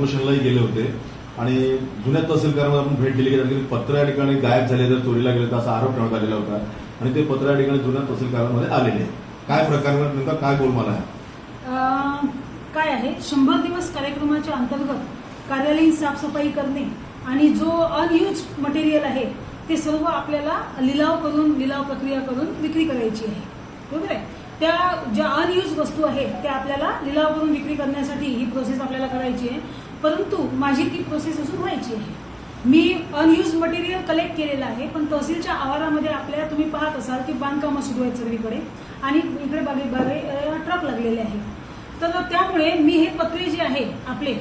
पोलिसांनाही गेले होते आणि जुन्या तहसीलदारांना आपण भेट दिली की पत्र या ठिकाणी गायब झाले, जर चोरीला गेले तर असा आरोप ठेवण्यात आलेला होता आणि ते पत्र या ठिकाणी जुन्या तहसीलदारांमध्ये आलेले. काय प्रकार नेमका काय गोलमाल आहे? काय आहे, 100 दिवस कार्यक्रमाच्या अंतर्गत कार्यालयीन साफसफाई करणे आणि जो अनयूज मटेरियल आहे ते सर्व आपल्याला लिलाव प्रक्रिया करून विक्री करायची आहे. बरोबर आहे. त्या ज्या अनयूज वस्तू आहेत त्या आपल्याला लिलाव करून विक्री करण्यासाठी ही प्रोसेस आपल्याला करायची आहे. परंतु माझी ती प्रोसेस अजून व्हायची आहे. मी अनयूज मटेरियल कलेक्ट केलेलं आहे, पण तहसीलच्या आवारामध्ये आपल्याला तुम्ही पाहत असाल की बांधकामं सुरू आहेत सगळीकडे आणि इकडे बागे ट्रक लागलेले आहेत. तर त्यामुळे मी हे पत्रे जे आहे आपले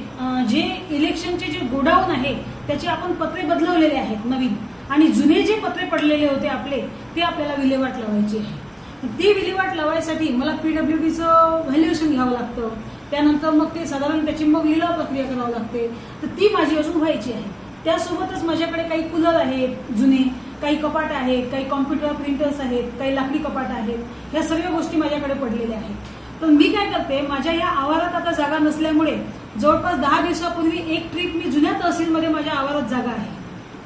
जे इलेक्शनचे जे गोडाऊन आहे त्याचे आपण पत्रे बदलवलेले आहेत नवीन, आणि जुने जे पत्रे पडलेले होते आपले ते आपल्याला विल्हेवाट लावायची आहे. ती विल्हेवाट लावायसाठी मला PWDचं व्हॅल्युएशन घ्यावं लागतं. त्यानंतर मग ते साधारण त्याची मग लिलाव प्रक्रिया करावी लागते. तर ती माझी अजून व्हायची आहे. त्यासोबतच माझ्याकडे काही कूलर आहेत जुने, काही कपाट आहेत, काही कॉम्प्युटर प्रिंटर्स आहेत, काही लाकडी कपाट आहेत. ह्या सगळ्या गोष्टी माझ्याकडे पडलेल्या आहेत. तर मी काय करते, माझ्या या आवारात आता जागा नसल्यामुळे जवळपास 10 दिवसापूर्वी एक ट्रिप मी जुन्या तहसीलमध्ये माझ्या आवारात जागा आहे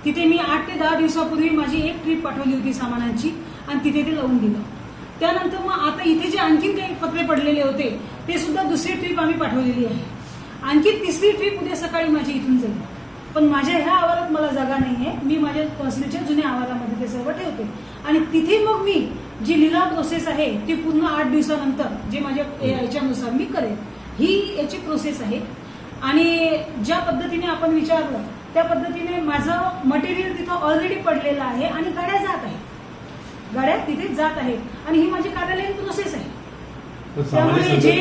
तिथे मी 8 ते 10 दिवसापूर्वी माझी एक ट्रिप पाठवली होती सामानांची आणि तिथे ते लावून दिलं. त्यानंतर मग आता इथे जे आणखीन काही पत्रे पडलेले होते ते सुद्धा दुसरी ट्रिप आम्ही पाठवलेली आहे. आणखी तिसरी ट्रिप उद्या सकाळी माझी इथून जाईल. पण माझ्या ह्या आवारात मला जागा नाहीये. मी माझ्या तहसीलच्या जुन्या आवारामध्ये ते सर्व ठेवते आणि तिथे मग मी जी लिलाव प्रोसेस आहे ती पूर्ण 8 दिवसानंतर जे माझ्या याच्यानुसार मी करेन. ही याची प्रोसेस आहे. आणि ज्या पद्धतीने आपण विचारलं त्या पद्धतीने माझं मटेरियल तिथं ऑलरेडी पडलेलं आहे आणि गाड्या जात आहेत. गाड्या तिथे जात आहेत आणि ही माझी कार्यालयीन प्रोसेस आहे. त्यामुळे जे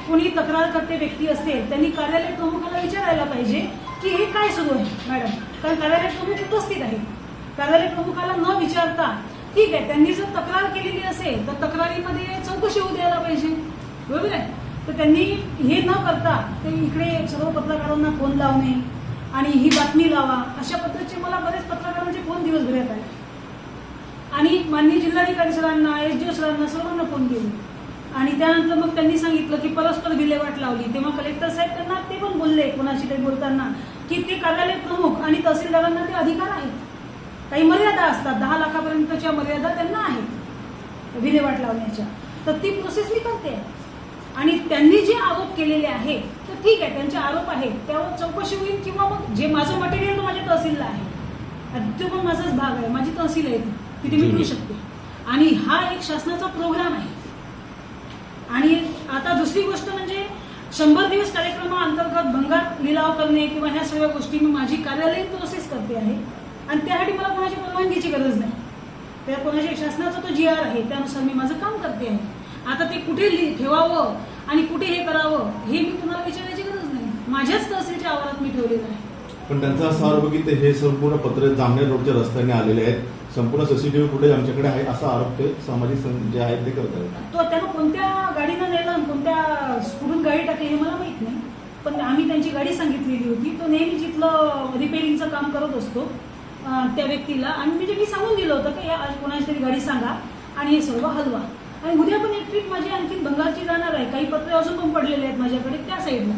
कोणी तक्रार करते व्यक्ती असते त्यांनी कार्यालय प्रमुखाला विचारायला पाहिजे की हे काय सुरू आहे मॅडम, कारण कार्यालय प्रमुख उपस्थित आहेत. कार्यालय प्रमुखाला न विचारता ठीक आहे, त्यांनी जर तक्रार केलेली असेल तर तक्रारीमध्ये चौकशी होऊ द्यायला पाहिजे. बरोबर आहे. तर त्यांनी हे न करता ते इकडे सर्व पत्रकारांना फोन लावणे आणि ही बातमी लावा अशा पद्धतीचे मला बरेच पत्रकारांचे फोन दिवसभरात आले आणि माननीय जिल्हाधिकारी सरांना, SDO सरांना सर्वांना फोन केले आणि त्यानंतर मग त्यांनी सांगितलं की परस्पर विल्हेवाट लावली. तेव्हा कलेक्टर साहेब त्यांना ते पण बोलले कोणाशी काही बोलताना की ते कार्यालय प्रमुख आणि तहसीलदारांना ते अधिकार आहेत. काही मर्यादा असतात, 10 लाखापर्यंतच्या मर्यादा त्यांना आहेत विल्हेवाट लावण्याच्या. तर ती प्रोसेस मी करते आणि त्यांनी जे आरोप केलेले आहेत तर ठीक आहे, त्यांचे आरोप आहेत त्यावर चौकशी होईल किंवा मग जे माझं मटेरियल माझ्या तहसीलला आहे तो पण माझाच भाग आहे, माझी तहसील आहे तिथे मी करू शकते. आणि हा एक शासनाचा प्रोग्राम आहे. आणि आता दुसरी गोष्ट म्हणजे 100 दिवस कार्यक्रमाअंतर्गत भंगार लिलाव करणे किंवा ह्या सगळ्या गोष्टी मी माझी कार्यालयीन प्रोसेस करते आहे आणि त्यासाठी मला कोणाच्या परवानगीची गरज नाही. त्या कोणाच्या शासनाचा तो GR आहे त्यानुसार मी माझं काम करते आहे. आता ते कुठे ठेवावं आणि कुठे हे करावं हे मी कुणाला विचारायची गरज नाही. माझ्याच तहसीलच्या आवारात मी ठेवलेलं आहे. पण त्यांचा असा आरोप की ते हे संपूर्ण पत्र जामनेर रोडच्या रस्त्याने आलेले आहेत, संपूर्ण CCTV फुटेज आमच्याकडे आहे असा आरोप ते सामाजिक जे आहेत ते करतात. तो त्यानं कोणत्या गाडीनं नेलं कोणत्या कुठून गाडी टाकली हे मला माहित नाही, पण आम्ही त्यांची गाडी सांगितलेली होती. तो नेहमी जिथलं रिपेअरिंगचं काम करत असतो त्या व्यक्तीला आणि म्हणजे मी सांगून दिलं होतं की आज कोणाची तरी गाडी सांगा आणि हे सर्व हलवा. आणि उद्या पण एक ट्रिप माझी आणखीन भंगारची जाणार आहे. काही पत्रे अजून पण पडलेले आहेत माझ्याकडे त्या साईडला,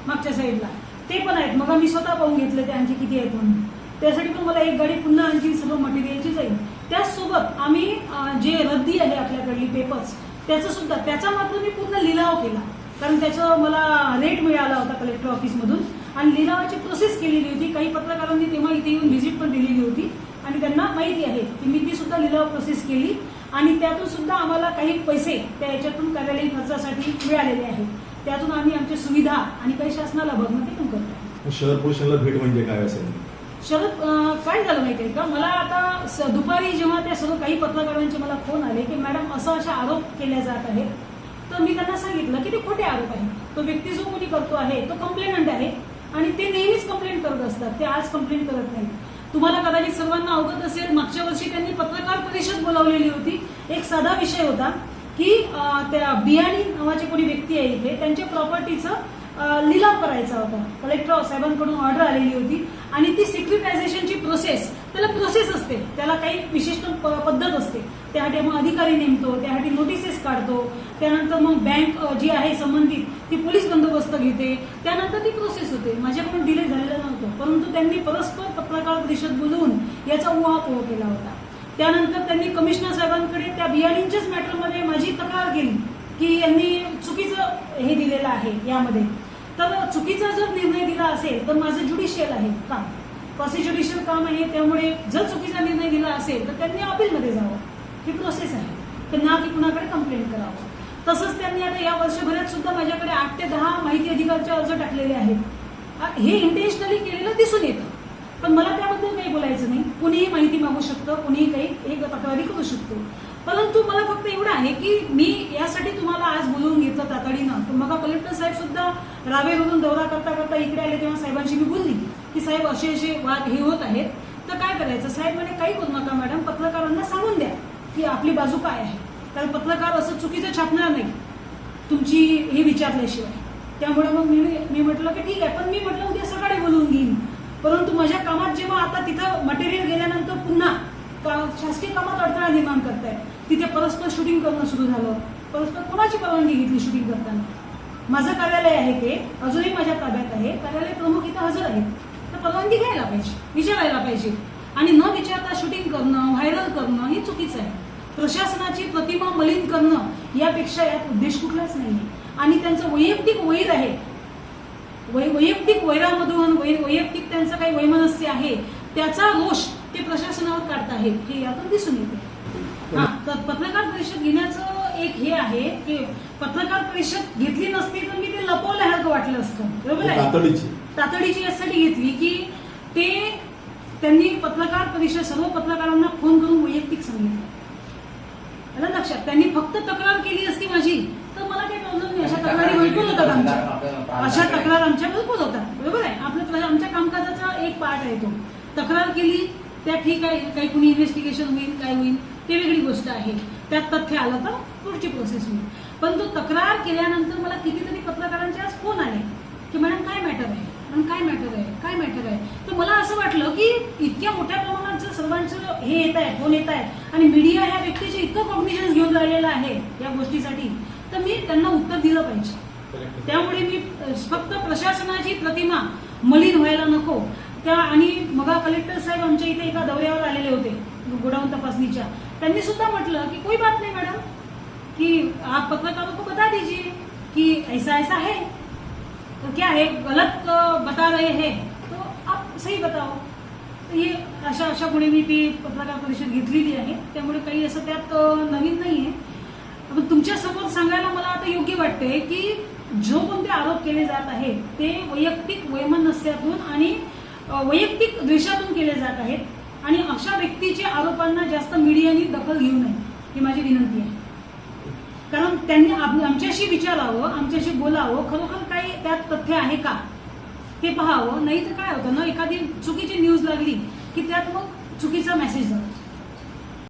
मागच्या साईडला ते पण आहेत. मग मी स्वतः पाहून घेतले ते आणखी किती आहेत म्हणून. त्यासाठी पण मला एक गाडी पुन्हा आणखी सर्व मटेरियलची जाईल. त्याचसोबत आम्ही जे रद्दी आहे आपल्याकडली पेपर्स त्याचा मात्र मी पूर्ण लिलाव केला, कारण त्याचं मला रेट मिळाला होता कलेक्टर ऑफिसमधून आणि लिलावाची प्रोसेस केलेली होती. काही पत्रकारांनी तेव्हा इथे येऊन व्हिजिट पण दिलेली होती आणि त्यांना माहिती आहे की मी ती सुद्धा लिलाव प्रोसेस केली आणि त्यातून सुद्धा आम्हाला काही पैसे त्या याच्यातून कार्यालयीन खर्चासाठी मिळालेले आहेत. त्यातून आम्ही आमच्या सुविधा आणि काही शासनाला बघणं ते पण करतो. शहर पोलिसांना भेट म्हणजे काय असेल? शरद काय झालं माहितीये का, मला आता दुपारी जेव्हा त्या सर्व काही पत्रकारांचे मला फोन आले की मॅडम असे आरोप केले जात आहेत, तर मी त्यांना सांगितलं की ते खोटे आरोप आहेत. तो व्यक्ती जो कोणी करतो आहे तो कंप्लेनंट आहे आणि ते नेहमीच कंप्लेंट करत असतात, ते आज कंप्लेंट करत नाही. तुम्हाला कदाचित सर्वांना अवगत असेल मागच्या वर्षी त्यांनी पत्रकार परिषद बोलावलेली होती. एक साधा विषय होता की त्या बियाणी नावाचे कोणी व्यक्ती आहे इथे त्यांच्या प्रॉपर्टीचं लिलाव करायचा होता. कलेक्टर साहेबांकडून ऑर्डर आलेली होती आणि ती सिक्युरिटायझेशनची प्रोसेस, त्याला प्रोसेस असते, त्याला काही विशिष्ट पद्धत असते. त्यासाठी मग अधिकारी नेमतो, त्यासाठी नोटिसेस काढतो, त्यानंतर मग बँक जी आहे संबंधित ती पोलीस बंदोबस्त बंदोबस्त घेते, त्यानंतर ती प्रोसेस होते. माझ्याकडून डिले झालेला नव्हतं, परंतु त्यांनी परस्पर पत्रकार परिषद बोलवून याचा उहापोह केला होता. त्यानंतर त्यांनी कमिशनर साहेबांकडे त्या बियाणींच्याच मॅटरमध्ये माझी तक्रार केली की यांनी चुकीचं हे दिलेलं आहे यामध्ये. तर चुकीचा जर निर्णय दिला असेल तर माझं ज्युडिशियल आहे काम, क्वासी काम आहे. त्यामुळे जर चुकीचा निर्णय दिला असेल तर त्यांनी अपीलमध्ये जावं, ही प्रोसेस आहे. तर ना की कुणाकडे कंप्लेंट करावं. तसंच त्यांनी आता या वर्षभरात सुद्धा माझ्याकडे 8 ते 10 माहिती अधिकारचे अर्ज टाकलेले आहेत. हे इंटेन्शनली केलेलं दिसून येतं, पण मला त्याबद्दल काही बोलायचं नाही. कुणीही माहिती मागू शकतं, कुणीही काही एक तक्रारी करू शकतो. परंतु मला फक्त एवढं आहे की मी यासाठी तुम्हाला आज बोलवून घेतलं तातडीनं. तर मग कलेक्टर साहेब सुद्धा रावेवरून दौरा करता करता इकडे आले, तेव्हा साहेबांशी मी बोलली की साहेब असे वाद हे होत आहेत, तर काय करायचं. साहेब म्हणे काही करू नका मॅडम, पत्रकारांना सांगून द्या की आपली बाजू काय आहे. कारण पत्रकार असं चुकीचं छापणार नाही तुमची हे विचारल्याशिवाय. त्यामुळे मग मी म्हटलं की ठीक आहे, पण मी म्हटलं उद्या सकाळी बोलवून घेईन. परंतु माझ्या कामात जेव्हा आता तिथं मटेरियल गेल्यानंतर पुन्हा शासकीय कामात अडथळा निर्माण करताय, तिथे परस्पर शूटिंग करणं सुरू झालं. परस्पर कोणाची परवानगी घेतली शूटिंग करताना. माझं कार्यालय आहे ते अजूनही माझ्या ताब्यात आहे, कार्यालय प्रमुख इथं हजर आहेत. तर परवानगी घ्यायला पाहिजे, विचारायला पाहिजे. आणि न विचारता शूटिंग करणं, व्हायरल करणं हे चुकीचं आहे. प्रशासनाची प्रतिमा मलिन करणं यापेक्षा यात उद्देश कुठलाच नाही. आणि त्यांचं वैयक्तिक वैर आहे, वैयक्तिक वैरामधून वैयक्तिक त्यांचं काही वैमनस्य आहे, त्याचा रोष ते प्रशासनावर काढत आहेत, हे यातून दिसून येते. तर पत्रकार परिषद घेण्याचं एक हे आहे की पत्रकार परिषद घेतली नसती तर मी ते लपवल्यासारखं वाटलं असतं. बरोबर आहे, तातडीची यासाठी घेतली की ते त्यांनी पत्रकार परिषद सर्व पत्रकारांना फोन करून वैयक्तिक सांगितलं. लक्षात, त्यांनी फक्त तक्रार केली असती माझी तर मला काही प्रॉब्लेम नाही. अशा तक्रारी भरपूर होतात आमच्या, अशा तक्रार आमच्या भरपूर होतात. बरोबर आहे, आपलं आमच्या कामकाजाचा एक पार्ट आहे तो. तक्रार केली त्या ठीक आहे, काही कुणी इन्व्हेस्टिगेशन होईल, काय होईल ते वेगळी गोष्ट आहे. त्यात तथ्य आलं तर पुढची प्रोसेस होईल. पण तो तक्रार केल्यानंतर मला कितीतरी पत्रकारांचे आज फोन आले की मॅडम काय मॅटर आहे, आणि काय मॅटर आहे, काय मॅटर आहे. तर मला असं वाटलं की इतक्या मोठ्या प्रमाणात जर सर्वांचं हे येत आहे, फोन येत आहे, आणि मीडिया ह्या व्यक्तीचे इतकं कॉग्निशन्स घेऊन राहिलेलं आहे या गोष्टीसाठी, तर मी त्यांना उत्तर दिलं पाहिजे. त्यामुळे मी फक्त प्रशासनाची प्रतिमा मलिन व्हायला नको त्या. आणि मग कलेक्टर साहेब आमच्या इथे एका दौऱ्यावर आलेले होते गोडाऊन तपासणीच्या. त्यांनी सुद्धा म्हटलं की कोई बात नहीं मैडम, कि आप पत्रकारों को बता दीजिए कि ऐसा ऐसा है, तो क्या है गलत बता रहे हैं तो आप सही बताओ. हे अशा गुणे मी ती पत्रकार परिषद घेतलेली आहे. त्यामुळे काही असं त्यात नवीन नाहीये. पण तुमच्या समोर सांगायला मला आता योग्य वाटते की जो कोणते आरोप केले जात आहेत ते वैयक्तिक वैमनस्यातून आणि वैयक्तिक द्वेषातून केले जात आहेत. आणि अशा व्यक्तीच्या आरोपांना जास्त मीडियाने दखल घेऊ नये ही माझी विनंती आहे. कारण त्यांनी आमच्याशी विचारावं, आमच्याशी बोलावं, खरोखर काही त्यात तथ्य आहे का ते पाहावं. नाही तर काय होतं ना, एखादी चुकीची न्यूज लागली की त्यात मग चुकीचा मेसेज जातो.